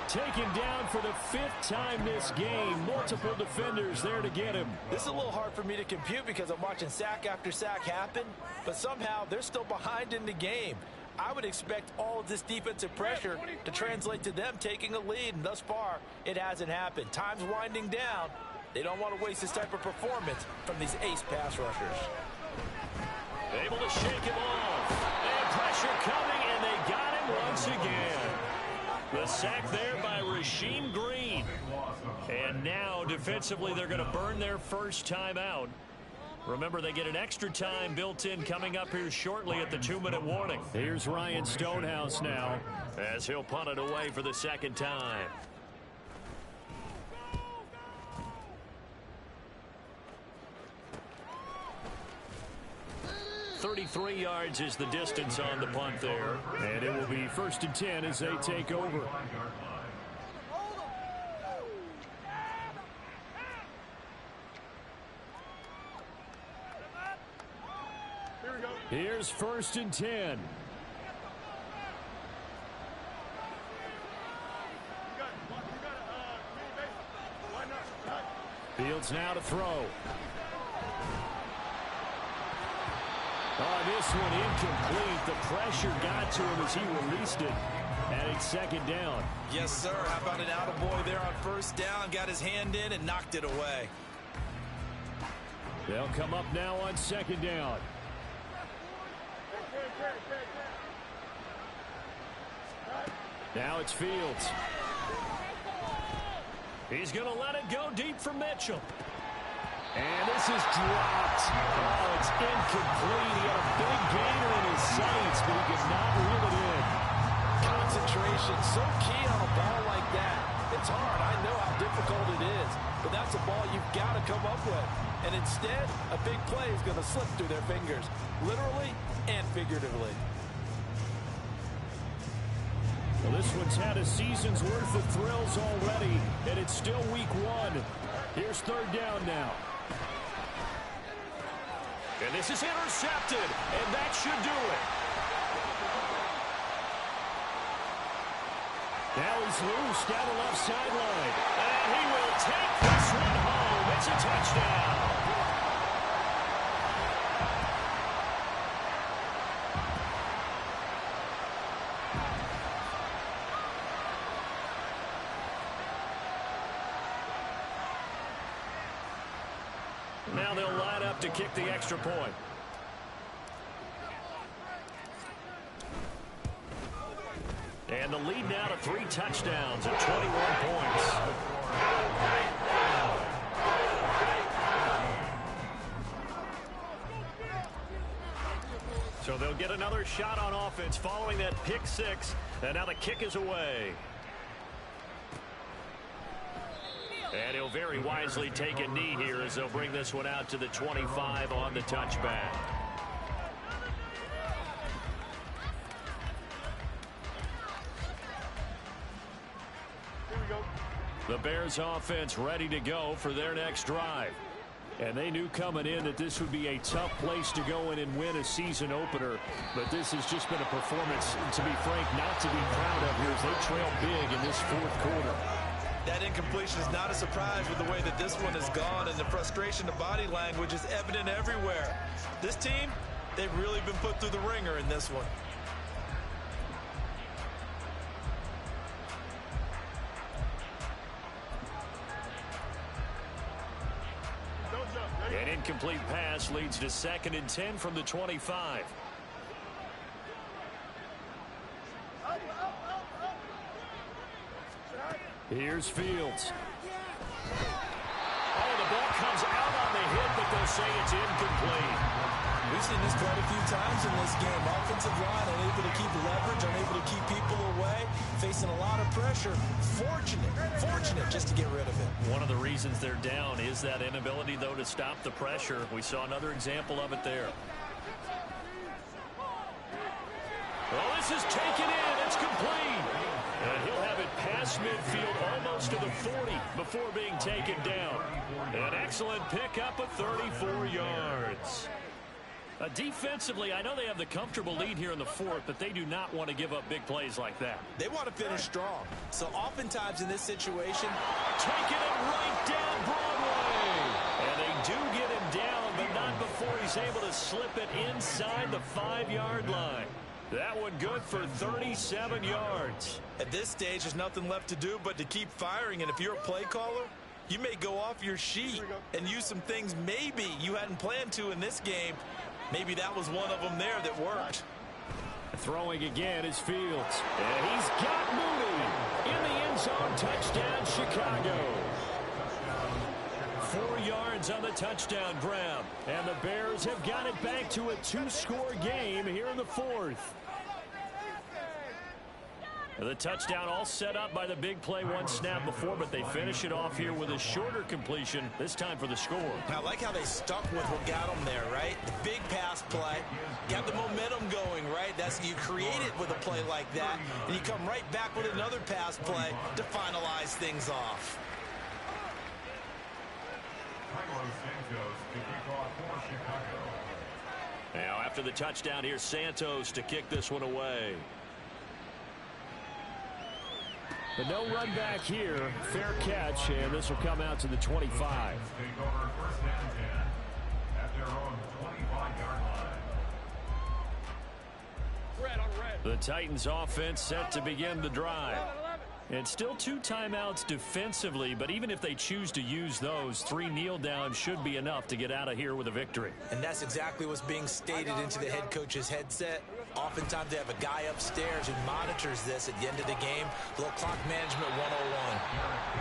Taken down for the 5th time this game. Multiple defenders there to get him. This is a little hard for me to compute because I'm watching sack after sack happen, but somehow they're still behind in the game. I would expect all of this defensive pressure to translate to them taking a lead, and thus far, it hasn't happened. Time's winding down. They don't want to waste this type of performance from these ace pass rushers. Able to shake him off. And pressure coming, and they got him once again. The sack there by Rasheem Green. And now, defensively, they're going to burn their first time out. Remember, they get an extra time built in coming up here shortly at the 2-minute warning. Here's Ryan Stonehouse now as he'll punt it away for the 2nd time. 33 yards is the distance on the punt there. And it will be 1st and 10 as they take over. Here's 1st and 10. Fields now to throw. Oh, this one incomplete. The pressure got to him as he released it. And it's 2nd down. Yes, sir. How about an attaboy there on 1st down? Got his hand in and knocked it away. They'll come up now on 2nd down. Now it's Fields. He's going to let it go deep for Mitchell. And this is dropped. Oh, it's incomplete. He had a big gainer in his sights, but he could not reel it in. Concentration, so key on a ball like that. It's hard. I know how difficult it is, but that's a ball you've got to come up with. And instead, a big play is going to slip through their fingers, literally and figuratively. Well, this one's had a season's worth of thrills already, and it's still week 1. Here's 3rd down now. And this is intercepted, and that should do it. Now he's loose down the left sideline. And he will take this one home. It's a touchdown. now they'll line up to kick the extra point. And the lead now to 3 touchdowns and 21 points. So they'll get another shot on offense following that pick 6. And now the kick is away. And he'll very wisely take a knee here as they'll bring this one out to the 25 on the touchback. The Bears offense ready to go for their next drive. And they knew coming in that this would be a tough place to go in and win a season opener. But this has just been a performance, to be frank, not to be proud of here as they trail big in this 4th quarter. That incompletion is not a surprise with the way that this one has gone, and the frustration, the body language is evident everywhere. This team, they've really been put through the ringer in this one. An incomplete pass leads to 2nd and 10 from the 25. Here's Fields. Oh, the ball comes out on the hit, but they'll say it's incomplete. We've seen this quite a few times in this game. Offensive line unable to keep leverage, unable to keep people away, facing a lot of pressure. Fortunate just to get rid of it. One of the reasons they're down is that inability, though, to stop the pressure. We saw another example of it there. Well, this is taken in. It's complete. And he'll have it past midfield almost to the 40 before being taken down. An excellent pickup of 34 yards. Defensively, I know they have the comfortable lead here in the 4th, but they do not want to give up big plays like that. They want to finish strong. So oftentimes in this situation, taking it right down Broadway. And they do get him down, but not before he's able to slip it inside the 5-yard line. That one good for 37 yards. At this stage, there's nothing left to do but to keep firing. And if you're a play caller, you may go off your sheet and use some things maybe you hadn't planned to in this game. Maybe that was one of them there that worked. Throwing again is Fields. And he's got Mooney in the end zone. Touchdown, Chicago. 4 yards on the touchdown grab. And the Bears have got it back to a 2-score game here in the 4th. The touchdown all set up by the big play 1 snap before, but they finish it off here with a shorter completion, this time for the score. I like how they stuck with what got them there, right? The big pass play, got the momentum going, right? You create it with a play like that, and you come right back with another pass play to finalize things off. Now after the touchdown, here's Santos to kick this one away. But no run back here. Fair catch, and this will come out to the 25. The Titans offense set to begin the drive. And still 2 timeouts defensively, but even if they choose to use those, 3 kneel downs should be enough to get out of here with a victory. And that's exactly what's being stated into the head coach's headset. Oftentimes they have a guy upstairs who monitors this at the end of the game. A little clock management 101.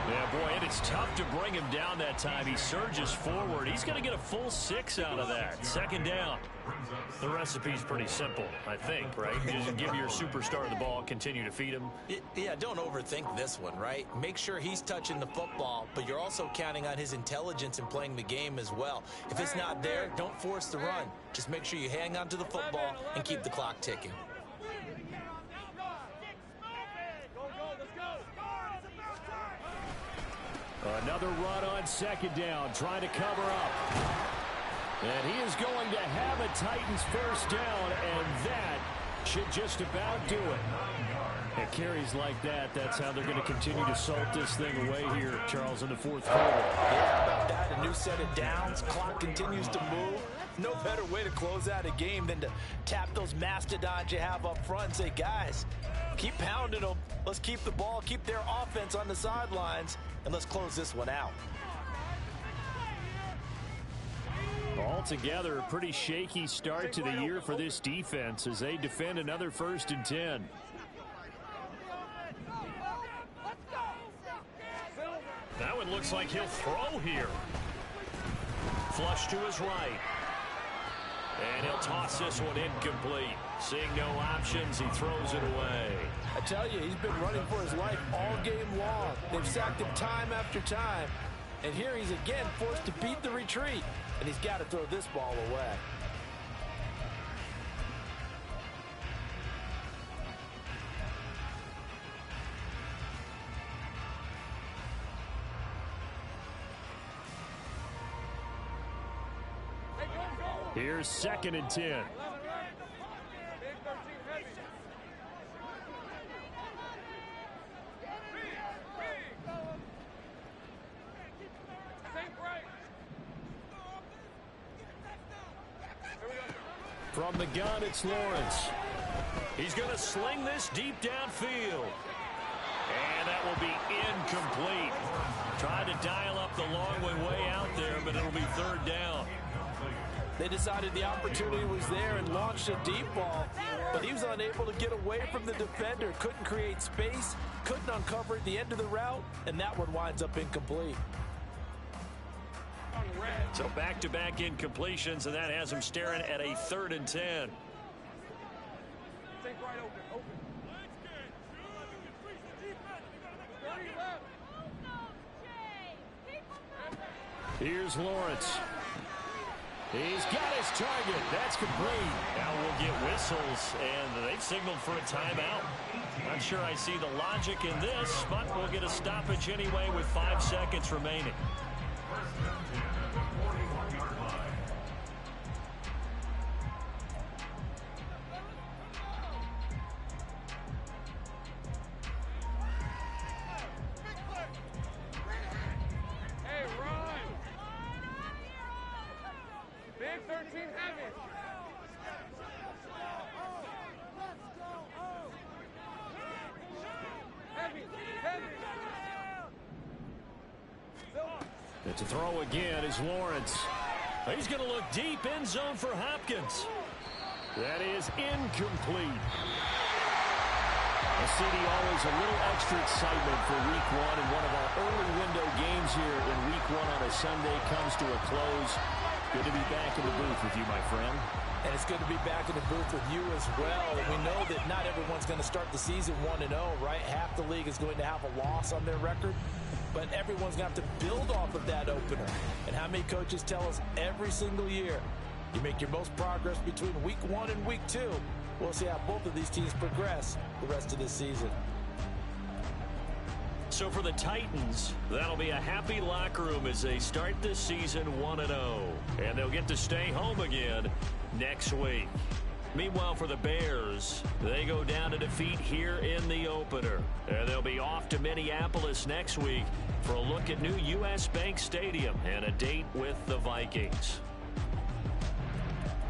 Yeah, boy, and it's tough to bring him down that time. He surges forward. He's going to get a full 6 out of that. 2nd down. The recipe's pretty simple, I think, right? You just give your superstar the ball, continue to feed him. Yeah, don't overthink this one, right? Make sure he's touching the football, but you're also counting on his intelligence in playing the game as well. If it's not there, don't force the run. Just make sure you hang on to the football and keep the clock ticking. Another run on 2nd down, trying to cover up. And he is going to have a Titans 1st down, and that should just about do it. At carries like that, that's how they're going to continue to salt this thing away here, Charles, in the 4th quarter. Yeah, about that, a new set of downs. Clock continues to move. No better way to close out a game than to tap those mastodons you have up front and say, guys, keep pounding them. Let's keep the ball, keep their offense on the sidelines, and let's close this one out. Altogether, a pretty shaky start to the year for this defense as they defend another 1st and 10. That one looks like he'll throw here. Flush to his right. And he'll toss this one incomplete. Seeing no options, he throws it away. I tell you, he's been running for his life all game long. They've sacked him time after time. And here he's again forced to beat the retreat. And he's got to throw this ball away. Here's 2nd and 10. From the gun, it's Lawrence. He's going to sling this deep downfield. And that will be incomplete. Tried to dial up the long way out there, but it'll be 3rd down. They decided the opportunity was there and launched a deep ball, but he was unable to get away from the defender. Couldn't create space, couldn't uncover at the end of the route, and that one winds up incomplete. So back-to-back incompletions, and that has him staring at a 3rd and 10. Here's Lawrence. He's got his target. That's complete. Now we'll get whistles, and they've signaled for a timeout. Not sure I see the logic in this, but we'll get a stoppage anyway with 5 seconds remaining. To throw again is Lawrence. He's going to look deep, end zone for Hopkins. That is incomplete. CD, always a little extra excitement for week 1, and one of our early window games here in week 1 on a Sunday comes to a close. Good to be back in the booth with you, my friend. And it's good to be back in the booth with you as well. And we know that not everyone's going to start the season 1-0, right? Half the league is going to have a loss on their record. But everyone's going to have to build off of that opener. And how many coaches tell us every single year, you make your most progress between week 1 and week 2. We'll see how both of these teams progress the rest of this season. So for the Titans, that'll be a happy locker room as they start this season 1-0. And they'll get to stay home again next week. Meanwhile, for the Bears, they go down to defeat here in the opener. And they'll be off to Minneapolis next week for a look at new U.S. Bank Stadium and a date with the Vikings.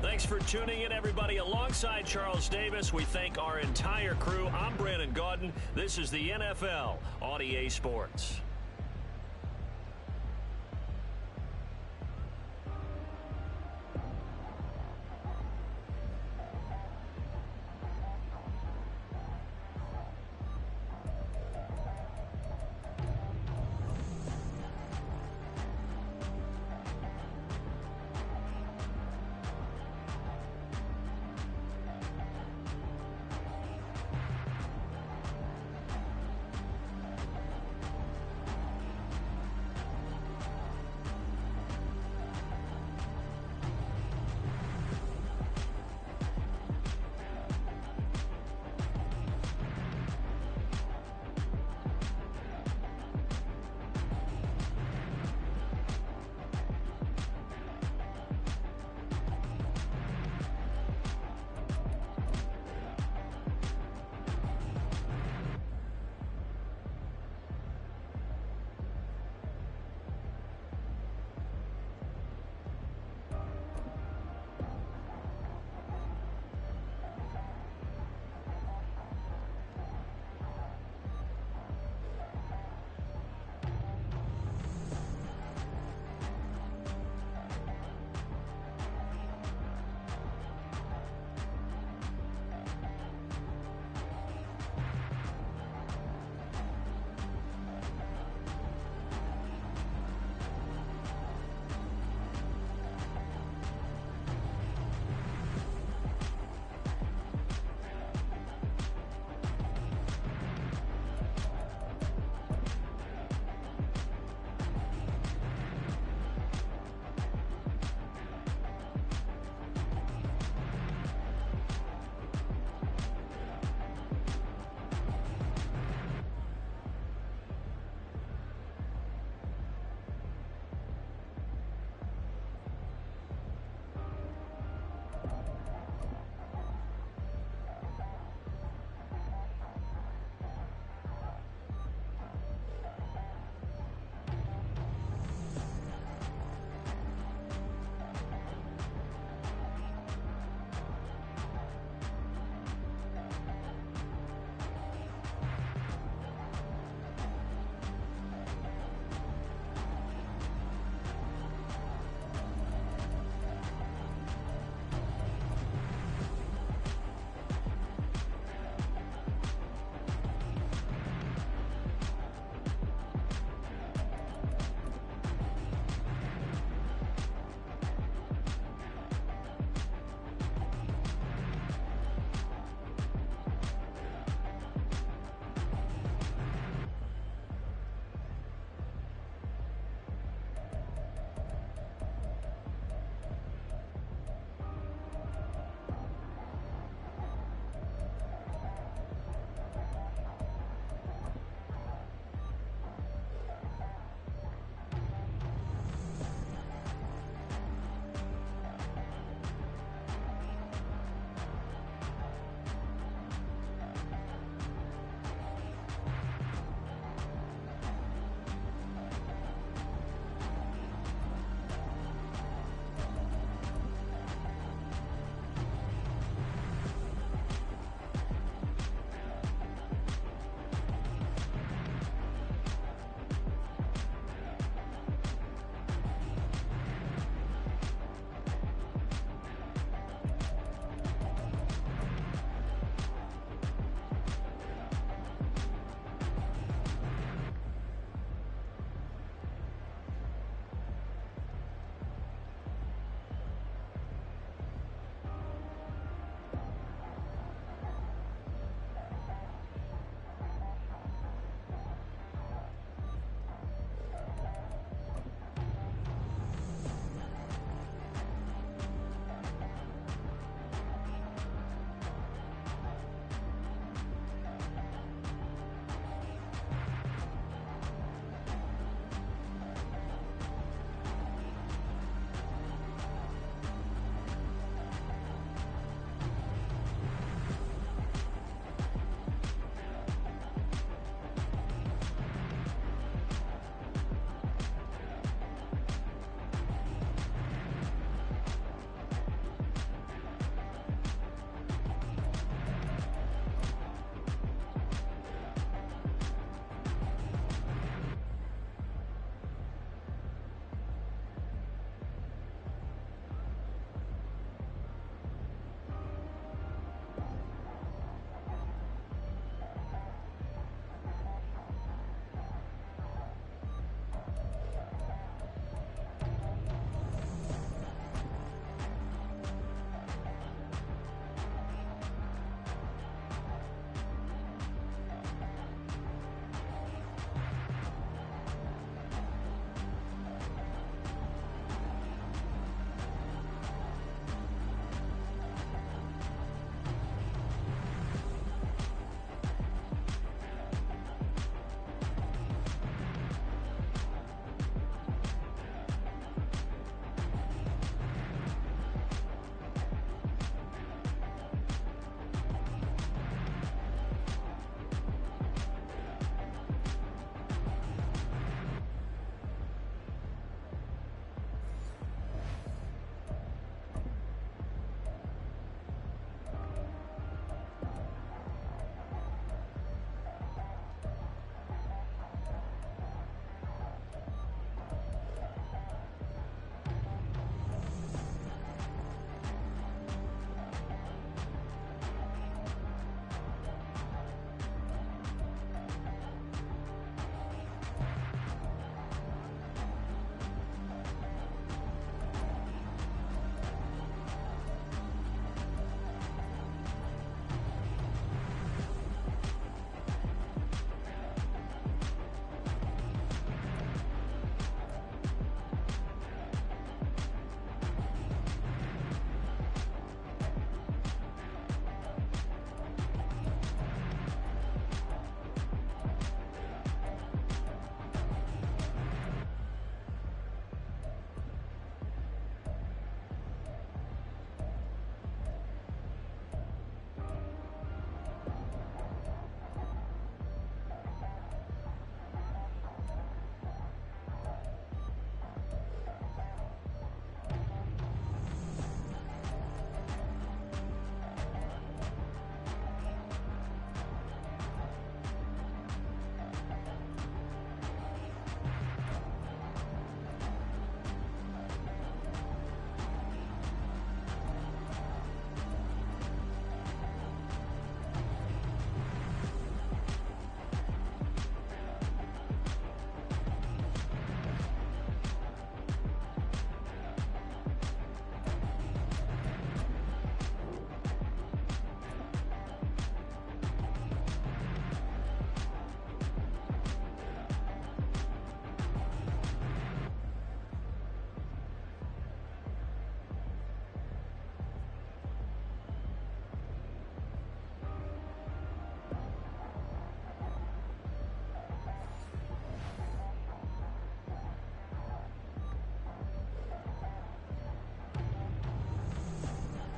Thanks for tuning in, everybody. Alongside Charles Davis, we thank our entire crew. I'm Brandon Gaudin. This is the NFL on EA Sports.